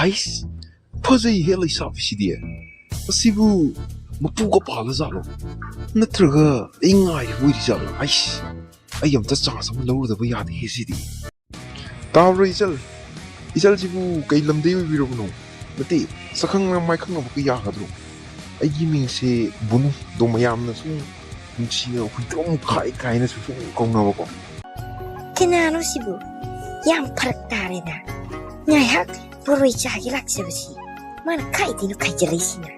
ꯍꯥꯏꯁ ꯐꯖꯩ ꯍꯦ ꯂꯩꯁꯥꯕꯤꯁꯤꯗꯤ ꯃꯁꯤꯕꯨ ꯃꯄꯨꯒ ꯄꯥꯜꯂꯖꯥꯠꯂꯣ ꯅꯠꯇ꯭ꯔꯒ ꯑꯩ ꯉꯥꯏꯔꯤꯕ ꯑꯣꯏꯔꯤꯖꯥꯠꯂꯣ ꯑꯩꯁ ꯑꯩ ꯑꯝꯇ ꯆꯥꯟꯁ ꯑꯃ ꯂꯧꯔꯨꯗꯕ ꯌꯥꯗꯦꯍꯦ ꯁꯤꯗꯤ ꯇꯥꯕ꯭ꯔꯣ ꯏꯆꯜꯁꯤꯕꯨ ꯀꯩ ꯂꯝꯗꯩ ꯑꯣꯏꯕꯤꯔꯕꯅꯣ ꯅꯠꯇꯦ ꯁꯛꯈꯪ ꯃꯥꯏꯈꯪꯅꯕꯒ ꯌꯥꯒꯗ꯭ꯔꯣ ꯑꯩꯒꯤ ꯃꯤꯡꯁꯦ ꯕꯨꯅꯨ ꯑꯗꯣ ꯃꯌꯥꯝꯅ ꯁꯨꯝ ꯅꯨꯡꯁꯤꯅ ꯍꯨꯏꯗ꯭ꯔꯣꯝ ꯀꯥꯏꯅꯁꯨ ꯁꯨꯝ ꯀꯧꯅꯕꯀꯣ ꯀꯅꯥꯅꯣ ꯁꯤꯕꯨ ꯌꯥꯝ ꯐꯔꯛ ꯇꯥꯔꯦꯗ ꯉꯥꯏꯍꯥꯛ ꯕꯣꯔꯣꯏ ꯆꯥꯒꯦ ꯂꯥꯛꯆꯕꯁꯤ ꯃꯥꯅ ꯀꯥꯏꯗꯩꯅꯣ ꯈꯥꯏꯖꯤꯜꯂꯛꯏꯁꯤꯅ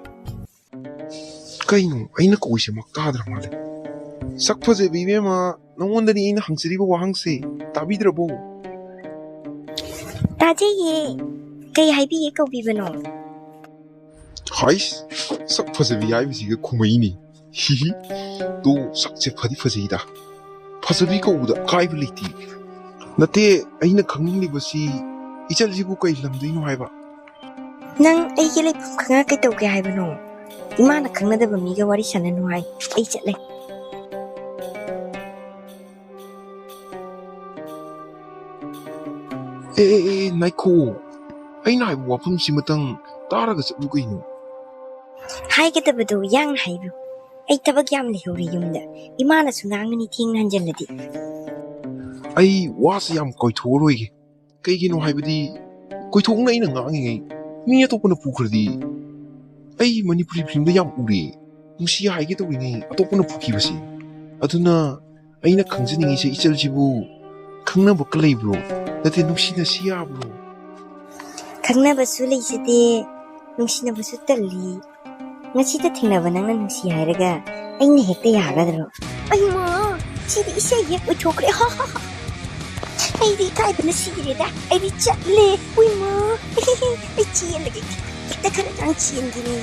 ꯀꯩꯅꯣ ꯑꯩꯅ ꯀꯧꯏꯁꯦꯃꯛ ꯇꯥꯗ꯭ꯔ ꯃꯥꯜꯂꯦ ꯁꯛ ꯐꯖꯕꯤ ꯏꯕꯦꯝꯃ ꯅꯉꯣꯟꯗꯅꯤ ꯑꯩꯅ ꯍꯪꯖꯔꯤꯕ ꯋꯥꯍꯪꯁꯦ ꯇꯥꯕꯤꯗ꯭ꯔꯕꯣ ꯇꯥꯖꯩꯌꯦ ꯀꯩ ꯍꯥꯏꯕꯤꯒꯦ ꯀꯧꯕꯤꯕꯅꯣ ꯍꯥꯏꯁ ꯁꯛ ꯐꯖꯕꯤ ꯍꯥꯏꯕꯁꯤꯒ ꯈꯨꯃꯩꯅꯤ ꯍꯤꯍꯤ ꯇꯣ ꯁꯛꯁꯦ ꯐꯗꯤ ꯐꯖꯩꯗ ꯐꯖꯕꯤ ꯀꯧꯕꯗ ꯑꯀꯥꯏꯕ ꯂꯩꯇꯦ ꯅꯠꯇꯦ ꯑꯩꯅ ꯈꯪꯅꯤꯡꯂꯤꯕꯁꯤ ꯏꯆꯜꯁꯤꯕꯨ ꯀꯩ ꯂꯝꯗꯩꯅꯣ ꯍꯥꯏꯕ ꯅꯪ ꯑꯩꯒꯤ ꯂꯩꯐꯝ ꯈꯪꯉ ꯀꯩꯗꯧꯒꯦ ꯍꯥꯏꯕꯅꯣ ꯏꯃꯥꯅ ꯈꯪꯅꯗꯕ ꯃꯤꯒ ꯋꯥꯔꯤ ꯁꯥꯟꯅꯅꯨ ꯍꯥꯏ ꯑꯩ ꯆꯠꯂꯦ ꯉꯥꯏꯈꯣ ꯑꯩꯅ ꯍꯥꯏꯕ ꯋꯥꯐꯝꯁꯤꯃꯇꯪ ꯇꯥꯔꯒ ꯆꯠꯂꯨ ꯀꯩꯅꯣ ꯍꯥꯏꯒꯗꯕꯗꯣ ꯌꯥꯡꯅ ꯍꯥꯏꯕꯤꯌꯨ ꯑꯩ ꯊꯕꯛ ꯌꯥꯝ ꯂꯩꯍꯧꯔꯦ ꯌꯨꯝꯗ ꯏꯃꯥꯅꯁꯨ ꯉꯥꯡꯒꯅꯤ ꯊꯦꯡꯅ ꯍꯟꯖꯤꯜꯂꯗꯤ ꯑꯩ ꯋꯥꯁꯦ ꯌꯥꯝ ꯀꯣꯏꯊꯣꯛꯑꯔꯣꯏꯒꯦ ꯀꯩꯒꯤꯅꯣ ꯍꯥꯏꯕꯗꯤ ꯀꯣꯏꯊꯣꯛꯅ ꯑꯩꯅ ꯉꯥꯡꯉꯤꯉꯩ ꯃꯤ ꯑꯇꯣꯞꯄꯅ ꯄꯨꯈ꯭ꯔꯗꯤ ꯑꯩ ꯃꯅꯤꯄꯨꯔꯤ ꯐꯤꯂꯝꯗ ꯌꯥꯝ ꯎꯔꯦ ꯅꯨꯡꯁꯤ ꯍꯥꯏꯒꯦ ꯇꯧꯔꯤꯉꯩ ꯑꯇꯣꯞꯄꯅ ꯄꯨꯈꯤꯕꯁꯦ ꯑꯗꯨꯅ ꯑꯩꯅ ꯈꯪꯖꯅꯤꯡꯉꯤꯁꯦ ꯏꯆꯜꯁꯤꯕꯨ ꯈꯪꯅꯕꯀ ꯂꯩꯕ꯭ꯔꯣ ꯅꯠꯇꯦ ꯅꯨꯡꯁꯤꯅꯁꯤ ꯌꯥꯕ꯭ꯔꯣ ꯈꯪꯅꯕꯁꯨ ꯂꯩꯖꯗꯦ ꯅꯨꯡꯁꯤꯅꯕꯁꯨ ꯇꯜꯂꯤ ꯉꯁꯤꯗ ꯊꯦꯡꯅꯕ ꯅꯪꯅ ꯅꯨꯡꯁꯤ ꯍꯥꯏꯔꯒ ꯑꯩꯅ ꯍꯦꯛꯇ ꯌꯥꯒꯗ꯭ꯔꯣ ꯑꯩꯃꯥ ꯁꯤꯗꯤ ꯏꯁꯩ ꯍꯦꯛ ꯑꯣꯏꯊꯣꯛꯈ꯭ꯔꯦ ꯑꯩꯗꯤ ꯏꯀꯥꯏꯕꯅ ꯁꯤꯔꯦꯗ ꯑꯩꯗꯤ ꯆꯠꯂꯦ ꯎꯏꯃꯥ ꯑꯩ ꯆꯦꯜꯂꯒꯦ ꯍꯦꯛꯇ ꯈꯔ ꯆꯦꯟꯒꯦꯅꯦ